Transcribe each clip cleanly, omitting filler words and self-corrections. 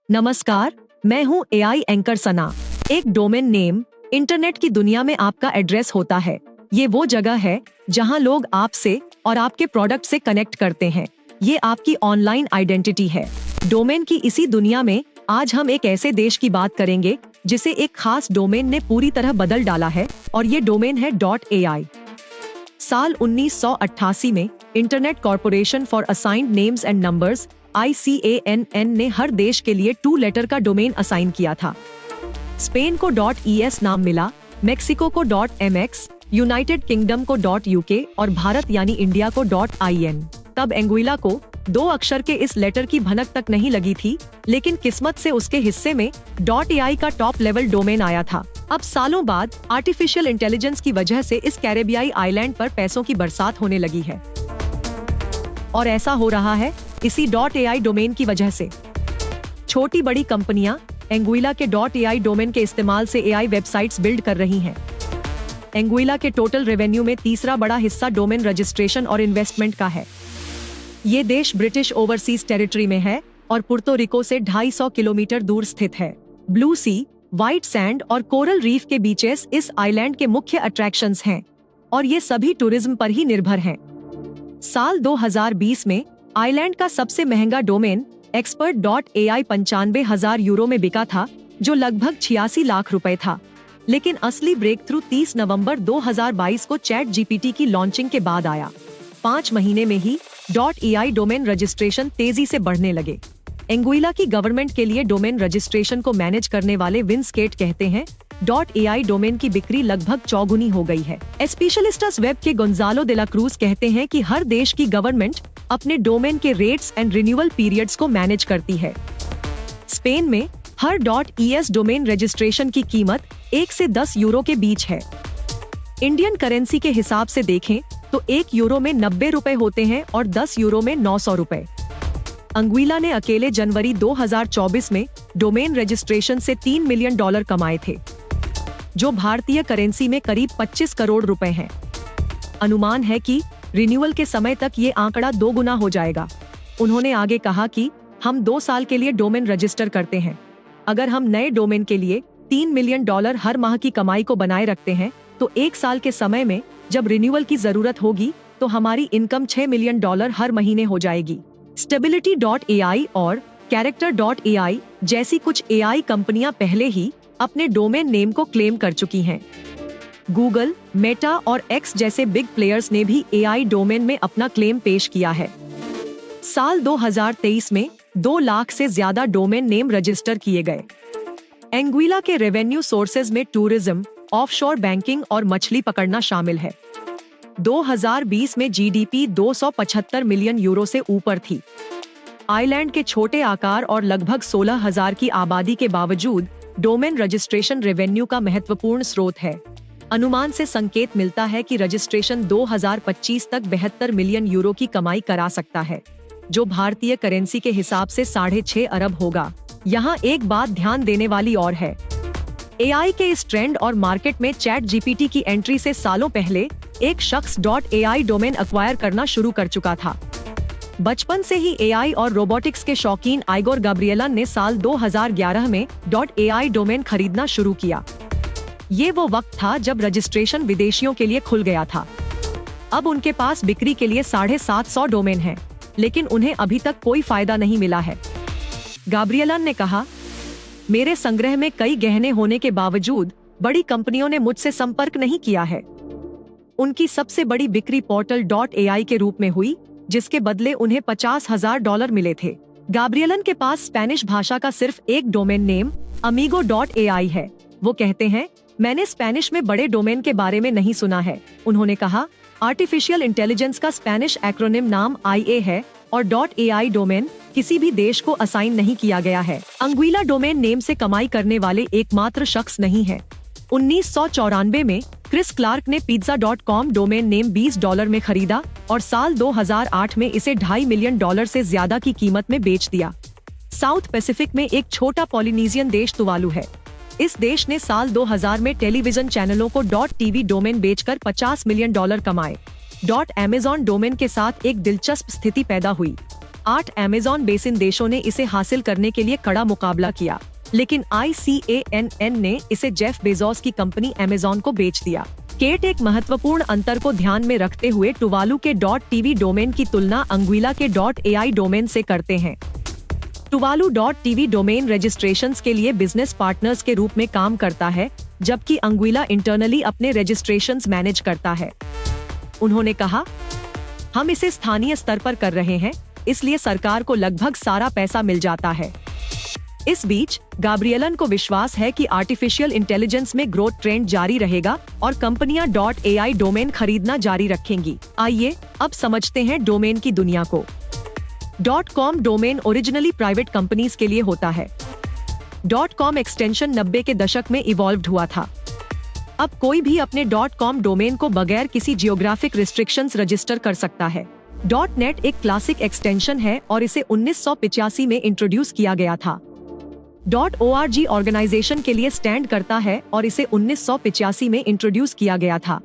नमस्कार, मैं हूँ एआई एंकर सना। एक डोमेन नेम इंटरनेट की दुनिया में आपका एड्रेस होता है। ये वो जगह है जहाँ लोग आपसे और आपके प्रोडक्ट से कनेक्ट करते हैं। ये आपकी ऑनलाइन आइडेंटिटी है। डोमेन की इसी दुनिया में आज हम एक ऐसे देश की बात करेंगे जिसे एक खास डोमेन ने पूरी तरह बदल डाला है, और ये डोमेन है .ai। साल 1988 में internet corporation for assigned names and numbers ICANN ने हर देश के लिए 2 लेटर का डोमेन असाइन किया था। स्पेन को .es नाम मिला, मेक्सिको को .mx, यूनाइटेड किंगडम को .uk और भारत यानी इंडिया को .in। तब एंगुइला को 2 अक्षर के इस लेटर की भनक तक नहीं लगी थी, लेकिन किस्मत से उसके हिस्से में .ai का टॉप लेवल डोमेन आया था। अब सालों बाद आर्टिफिशियल इंटेलिजेंस की वजह से इस कैरेबियाई आइलैंड पर पैसों की बरसात होने लगी है, और ऐसा हो रहा है इसी .ai डोमेन की वजह से। छोटी बड़ी कंपनियां एंगुइला के .ai डोमेन के इस्तेमाल से AI वेबसाइट्स बिल्ड कर रही हैं। एंगुइला के टोटल रेवेन्यू में तीसरा बड़ा हिस्सा डोमेन रजिस्ट्रेशन और इन्वेस्टमेंट का है। ये देश ब्रिटिश ओवरसीज टेरिटरी में है और पुर्तो रिको से 250 किलोमीटर दूर स्थित है। ब्लू सी, व्हाइट सैंड और कोरल रीफ के बीचेस इस आइलैंड के मुख्य अट्रैक्शंस हैं, और ये सभी टूरिज्म पर ही निर्भर हैं। साल 2020 में आइलैंड का सबसे महंगा डोमेन एक्सपर्ट .ai 95,000 यूरो में बिका था, जो लगभग 86 लाख रुपए था। लेकिन असली ब्रेक थ्रू 30 नवंबर 2022 को चैट जीपीटी की लॉन्चिंग के बाद आया। 5 महीने में ही .ai डोमेन रजिस्ट्रेशन तेजी से बढ़ने लगे। एंगुइला की गवर्नमेंट के लिए डोमेन रजिस्ट्रेशन को मैनेज करने वाले विंस केट कहते हैं, .ai डोमेन की बिक्री लगभग चौगुनी हो गई है। स्पेशलिस्ट्स वेब के गोंजालो दे ला क्रूज कहते हैं कि हर देश की गवर्नमेंट अपने डोमेन के रेट्स एंड रिन्यूअल पीरियड्स को मैनेज करती है। स्पेन में हर .es डोमेन रजिस्ट्रेशन की कीमत 1 से 10 यूरो के बीच है। इंडियन करेंसी के हिसाब से देखें तो 1 यूरो में 90 रुपए होते हैं और 10 यूरो में 900 रुपए। एंगुइला ने अकेले जनवरी 2024 में डोमेन रजिस्ट्रेशन से $3 मिलियन कमाए थे, जो भारतीय करेंसी में करीब 25 करोड़ रुपए हैं। अनुमान है कि रिन्यूअल के समय तक ये आंकड़ा 2 गुना हो जाएगा। उन्होंने आगे कहा कि हम 2 साल के लिए डोमेन रजिस्टर करते हैं। अगर हम नए डोमेन के लिए $3 मिलियन हर माह की कमाई को बनाए रखते हैं, तो 1 साल के समय में जब रिन्यूअल की जरूरत होगी तो हमारी इनकम $6 मिलियन हर महीने हो जाएगी। स्टेबिलिटी .ai और कैरेक्टर .ai जैसी कुछ AI कंपनियां पहले ही अपने डोमेन नेम को क्लेम कर चुकी हैं। गूगल, मेटा और X जैसे बिग प्लेयर्स ने भी AI डोमेन में अपना क्लेम पेश किया है। साल 2023 में 2 लाख से ज्यादा डोमेन नेम रजिस्टर किए गए। एंगुइला के रेवेन्यू सोर्सेज में टूरिज्म, ऑफशोर बैंकिंग और मछली पकड़ना शामिल है। 2020 में GDP 275 मिलियन यूरो से ऊपर थी। आइलैंड के छोटे आकार और लगभग 16,000 की आबादी के बावजूद डोमेन रजिस्ट्रेशन रेवेन्यू का महत्वपूर्ण स्रोत है। अनुमान से संकेत मिलता है कि रजिस्ट्रेशन 2025 तक 72 मिलियन यूरो की कमाई करा सकता है, जो भारतीय करेंसी के हिसाब से 6.5 अरब होगा। यहाँ एक बात ध्यान देने वाली और है, AI के इस ट्रेंड और मार्केट में चैट जीपीटी की एंट्री से सालों पहले एक शख्स .ai डोमेन अक्वायर करना शुरू कर चुका था। बचपन से ही AI और रोबोटिक्स के शौकीन आइगोर गाब्रिएलन ने साल 2011 में .ai डोमेन खरीदना शुरू किया। ये वो वक्त था जब रजिस्ट्रेशन विदेशियों के लिए खुल गया था। अब उनके पास बिक्री के लिए 750 डोमेन हैं, लेकिन उन्हें अभी तक कोई फायदा नहीं मिला है। गाब्रिएलन ने कहा, मेरे संग्रह में कई गहने होने के बावजूद बड़ी कंपनियों ने मुझसे संपर्क नहीं किया है। उनकी सबसे बड़ी बिक्री पोर्टल .ai के रूप में हुई, जिसके बदले उन्हें $50,000 मिले थे। गाब्रिएलन के पास स्पेनिश भाषा का सिर्फ एक डोमेन नेम अमीगो .ai है। वो कहते हैं, मैंने स्पेनिश में बड़े डोमेन के बारे में नहीं सुना है। उन्होंने कहा, आर्टिफिशियल इंटेलिजेंस का स्पेनिश एक्रोनिम नाम IA है और .ai डोमेन किसी भी देश को असाइन नहीं किया गया है। एंगुइला डोमेन नेम से कमाई करने वाले एकमात्र शख्स नहीं है। 1994 में क्रिस क्लार्क ने पिज्जा.com डोमेन नेम $20 में खरीदा और साल 2008 में इसे $2.5 मिलियन से ज्यादा की कीमत में बेच दिया। साउथ पैसिफिक में एक छोटा पॉलिनीजियन देश तुवालू है। इस देश ने साल 2000 में टेलीविजन चैनलों को .tv डोमेन बेचकर $50 मिलियन कमाए। .amazon डोमेन के साथ एक दिलचस्प स्थिति पैदा हुई। 8 अमेज़न बेसिन देशों ने इसे हासिल करने के लिए कड़ा मुकाबला किया, लेकिन ICANN ने इसे जेफ बेजोस की कंपनी अमेज़न को बेच दिया। केट एक महत्वपूर्ण अंतर को ध्यान में रखते हुए टुवालू के .tv डोमेन की तुलना अंगुइला के .ai डोमेन से करते हैं। टुवालू .tv डोमेन रजिस्ट्रेशंस के लिए बिजनेस पार्टनर्स के रूप में काम करता है, जबकि अंगुइला इंटरनली अपने रजिस्ट्रेशंस मैनेज करता है। उन्होंने कहा, हम इसे स्थानीय स्तर पर कर रहे हैं, इसलिए सरकार को लगभग सारा पैसा मिल जाता है। इस बीच गाब्रिएलन को विश्वास है कि आर्टिफिशियल इंटेलिजेंस में ग्रोथ ट्रेंड जारी रहेगा और कंपनियां .ai डोमेन खरीदना जारी रखेंगी। आइए अब समझते हैं डोमेन की दुनिया को। .com domain originally private companies के लिए होता है। .com एक्सटेंशन 90 के दशक में इवॉल्व्ड हुआ था। अब कोई भी अपने .com डोमेन को बगैर किसी जियोग्राफिक रिस्ट्रिक्शंस रजिस्टर कर सकता है। .net एक क्लासिक एक्सटेंशन है और इसे 1985 में इंट्रोड्यूस किया गया था। .org ऑर्गेनाइजेशन के लिए स्टैंड करता है और इसे 1985 में इंट्रोड्यूस किया गया था।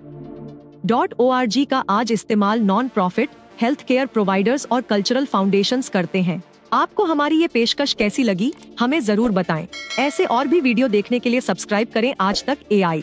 .org का आज इस्तेमाल non profit, health care providers और कल्चरल फाउंडेशंस करते हैं। आपको हमारी ये पेशकश कैसी लगी, हमें जरूर बताएं। ऐसे और भी वीडियो देखने के लिए सब्सक्राइब करें आज तक AI।